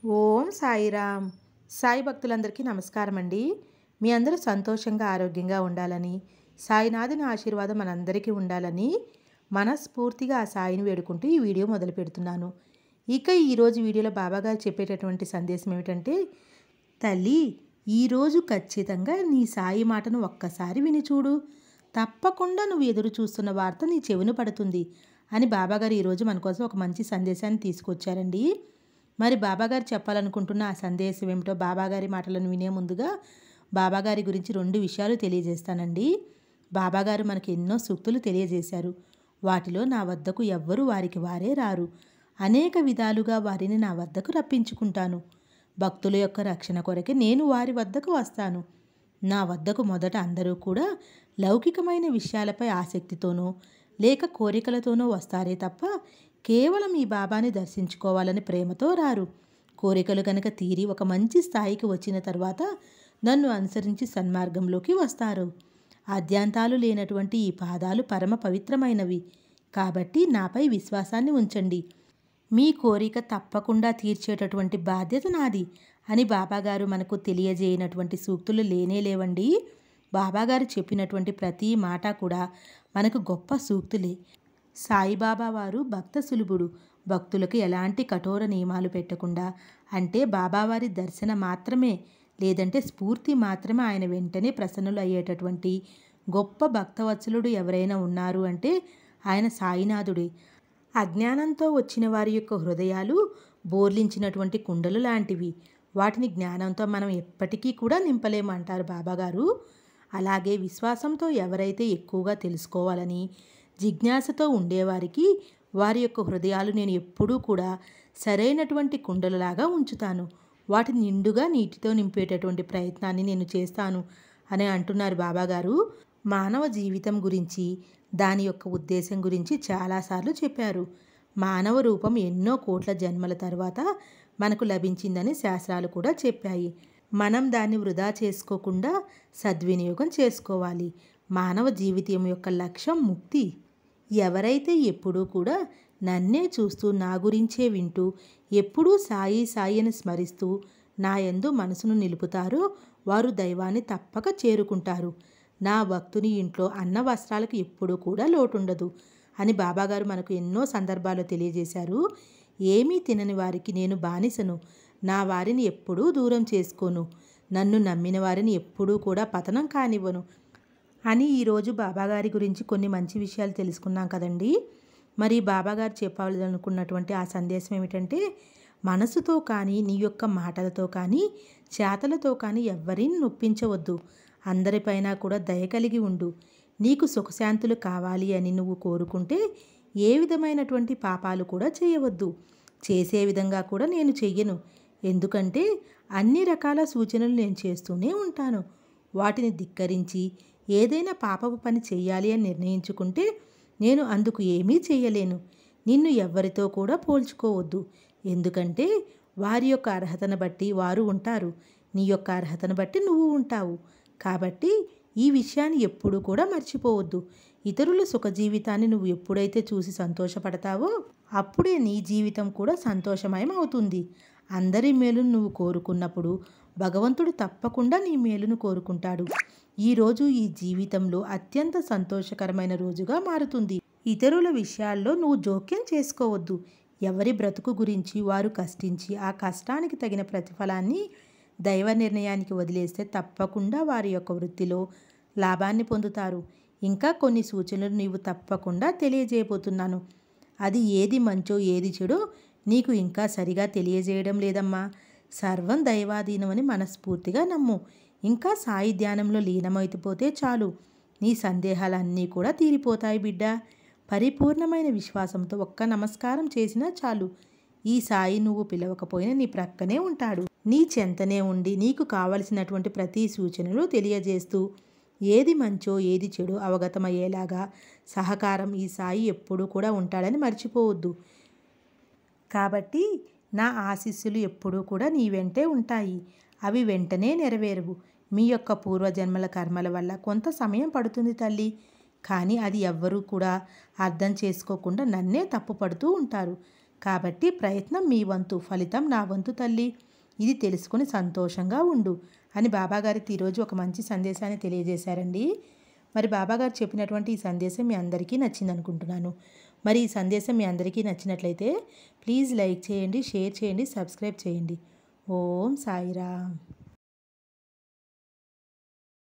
ఓం సాయిరామ్. సాయి భక్తులందరికీ నమస్కారం అండి. మీ అందరూ సంతోషంగా ఆరోగ్యంగా ఉండాలని, సాయినాథుని ఆశీర్వాదం మనందరికీ ఉండాలని మనస్ఫూర్తిగా ఆ సాయిని వేడుకుంటూ ఈ వీడియో మొదలు పెడుతున్నాను. ఇక ఈరోజు వీడియోలో బాబాగారు చెప్పేటటువంటి సందేశం ఏమిటంటే, తల్లి, ఈరోజు ఖచ్చితంగా నీ సాయి మాటను ఒక్కసారి విని చూడు. తప్పకుండా నువ్వు ఎదురు చూస్తున్న వార్త నీ చెవిన పడుతుంది అని బాబాగారు ఈరోజు మన కోసం ఒక మంచి సందేశాన్ని తీసుకొచ్చారండి. మరి బాబాగారు చెప్పాలనుకుంటున్న ఆ సందేశం ఏమిటో బాబాగారి మాటలను వినే ముందుగా బాబాగారి గురించి 2 విషయాలు తెలియజేస్తానండి. బాబాగారు మనకి ఎన్నో సూక్తులు తెలియజేశారు. వాటిలో నా వద్దకు ఎవ్వరూ వారికి వారే రారు. అనేక విధాలుగా వారిని నా వద్దకు రప్పించుకుంటాను. భక్తుల యొక్క రక్షణ కొరకే నేను వారి వద్దకు వస్తాను. నా వద్దకు మొదట అందరూ కూడా లౌకికమైన విషయాలపై ఆసక్తితోనో లేక కోరికలతోనో వస్తారే తప్ప కేవలం ఈ బాబాని దర్శించుకోవాలని ప్రేమతో రారు. కోరికలు కనుక తీరి ఒక మంచి స్థాయికి వచ్చిన తర్వాత నన్ను అనుసరించి సన్మార్గంలోకి వస్తారు. ఆద్యాంతాలు లేనటువంటి ఈ పాదాలు పరమ పవిత్రమైనవి. కాబట్టి నాపై విశ్వాసాన్ని ఉంచండి. మీ కోరిక తప్పకుండా తీర్చేటటువంటి బాధ్యత నాది అని బాబాగారు మనకు తెలియజేయనటువంటి సూక్తులు లేనే లేవండి. బాబాగారు చెప్పినటువంటి ప్రతి మాట కూడా మనకు గొప్ప సూక్తులే. సాయిబాబా వారు భక్త సులభుడు. భక్తులకు ఎలాంటి కఠోర నియమాలు పెట్టకుండా, అంటే బాబావారి దర్శన మాత్రమే లేదంటే స్ఫూర్తి మాత్రమే ఆయన వెంటనే ప్రసన్నులు అయ్యేటటువంటి గొప్ప భక్తవత్సలుడు ఎవరైనా ఉన్నారు అంటే ఆయన సాయినాథుడే. అజ్ఞానంతో వచ్చిన వారి యొక్క హృదయాలు బోర్లించినటువంటి కుండలు లాంటివి. వాటిని జ్ఞానంతో మనం ఎప్పటికీ కూడా నింపలేమంటారు బాబాగారు. అలాగే విశ్వాసంతో ఎవరైతే ఎక్కువగా తెలుసుకోవాలని జిజ్ఞాసతో ఉండేవారికి వారి యొక్క హృదయాలు నేను ఎప్పుడూ కూడా సరైనటువంటి కుండలలాగా ఉంచుతాను. వాటిని నిండుగా నీటితో నింపేటటువంటి ప్రయత్నాన్ని నేను చేస్తాను అని అంటున్నారు బాబాగారు. మానవ జీవితం గురించి, దాని యొక్క ఉద్దేశం గురించి చాలాసార్లు చెప్పారు. మానవ రూపం ఎన్నో కోట్ల జన్మల తర్వాత మనకు లభించిందని శాస్త్రాలు కూడా చెప్పాయి. మనం దాన్ని వృధా చేసుకోకుండా సద్వినియోగం చేసుకోవాలి. మానవ జీవితం యొక్క లక్ష్యం ముక్తి. ఎవరైతే ఎప్పుడూ కూడా నన్నే చూస్తూ నా గురించే వింటూ ఎప్పుడూ సాయి సాయి అని స్మరిస్తూ నా యందు మనసును నిలుపుతారో వారు దైవాన్ని తప్పక చేరుకుంటారు. నా భక్తుని ఇంట్లో అన్న వస్త్రాలకు ఎప్పుడూ కూడా లోటుండదు అని బాబాగారు మనకు ఎన్నో సందర్భాలు తెలియజేశారు. ఏమీ తినని వారికి నేను బానిసను. నా వారిని ఎప్పుడూ దూరం చేసుకోను. నన్ను నమ్మిన వారిని ఎప్పుడూ కూడా పతనం కానివ్వను అని ఈరోజు బాబాగారి గురించి కొన్ని మంచి విషయాలు తెలుసుకున్నాం కదండి. మరి బాబాగారు చెప్పాలనుకున్నటువంటి ఆ సందేశం ఏమిటంటే, మనసుతో కానీ నీ యొక్క మాటలతో కానీ చేతలతో కానీ ఎవ్వరిని నొప్పించవద్దు. అందరిపైన కూడా దయ కలిగి ఉండు. నీకు సుఖశాంతులు కావాలి అని నువ్వు కోరుకుంటే ఏ విధమైనటువంటి పాపాలు కూడా చేయవద్దు. చేసే విధంగా కూడా నేను చెయ్యను. ఎందుకంటే అన్ని రకాల సూచనలు నేను చేస్తూనే ఉంటాను. వాటిని ధిక్కరించి ఏదైనా పాపపు పని చెయ్యాలి అని నిర్ణయించుకుంటే నేను అందుకు ఏమీ చెయ్యలేను. నిన్ను ఎవ్వరితో కూడా పోల్చుకోవద్దు. ఎందుకంటే వారి యొక్క అర్హతను బట్టి వారు ఉంటారు. నీ యొక్క అర్హతను బట్టి నువ్వు ఉంటావు. కాబట్టి ఈ విషయాన్ని ఎప్పుడూ కూడా మర్చిపోవద్దు. ఇతరుల సుఖ జీవితాన్ని నువ్వు ఎప్పుడైతే చూసి సంతోషపడతావో అప్పుడే నీ జీవితం కూడా సంతోషమయం అవుతుంది. అందరి మేలును నువ్వు కోరుకున్నప్పుడు భగవంతుడు తప్పకుండా నీ మేలును కోరుకుంటాడు. ఈరోజు ఈ జీవితంలో అత్యంత సంతోషకరమైన రోజుగా మారుతుంది. ఇతరుల విషయాల్లో నువ్వు జోక్యం చేసుకోవద్దు. ఎవరి బ్రతుకు గురించి వారు కష్టించి ఆ కష్టానికి తగిన ప్రతిఫలాన్ని దైవ నిర్ణయానికి వదిలేస్తే తప్పకుండా వారి యొక్క వృత్తిలో లాభాన్ని పొందుతారు. ఇంకా కొన్ని సూచనలు నీవు తప్పకుండా తెలియజేయబోతున్నాను. అది ఏది మంచో ఏది చెడో నీకు ఇంకా సరిగా తెలియజేయడం లేదమ్మా. సర్వం దైవాధీనమని మనస్ఫూర్తిగా నమ్ము. ఇంకా సాయి ధ్యానంలో లీనమైపోతే చాలు. నీ సందేహాలన్నీ కూడా తీరిపోతాయి బిడ్డ. పరిపూర్ణమైన విశ్వాసంతో ఒక్క నమస్కారం చేసినా చాలు. ఈ సాయి నువ్వు పిలవకపోయినా నీ ప్రక్కనే ఉంటాడు. నీ చెంతనే ఉండి నీకు కావలసినటువంటి ప్రతి సూచనలు తెలియజేస్తూ ఏది మంచో ఏది చెడో అవగతమయ్యేలాగా సహకారం ఈ సాయి ఎప్పుడూ కూడా ఉంటాడని మర్చిపోవద్దు. కాబట్టి నా ఆశీస్సులు ఎప్పుడూ కూడా నీ వెంటే ఉంటాయి. అవి వెంటనే నెరవేరవు. మీ యొక్క పూర్వజన్మల కర్మల వల్ల కొంత సమయం పడుతుంది తల్లి. కానీ అది ఎవ్వరూ కూడా అర్థం చేసుకోకుండా నన్నే తప్పుపడుతూ ఉంటారు. కాబట్టి ప్రయత్నం మీ వంతు, ఫలితం నా వంతు తల్లి. ఇది తెలుసుకుని సంతోషంగా ఉండు అని బాబాగారు ఈరోజు ఒక మంచి సందేశాన్ని తెలియజేశారండి. మరి బాబాగారు చెప్పినటువంటి ఈ సందేశం మీ అందరికీ నచ్చింది అనుకుంటున్నాను. మరి ఈ సందేశం మీ అందరికీ నచ్చినట్లయితే ప్లీజ్ లైక్ చేయండి, షేర్ చేయండి, సబ్స్క్రైబ్ చేయండి. ఓం సాయిరామ్.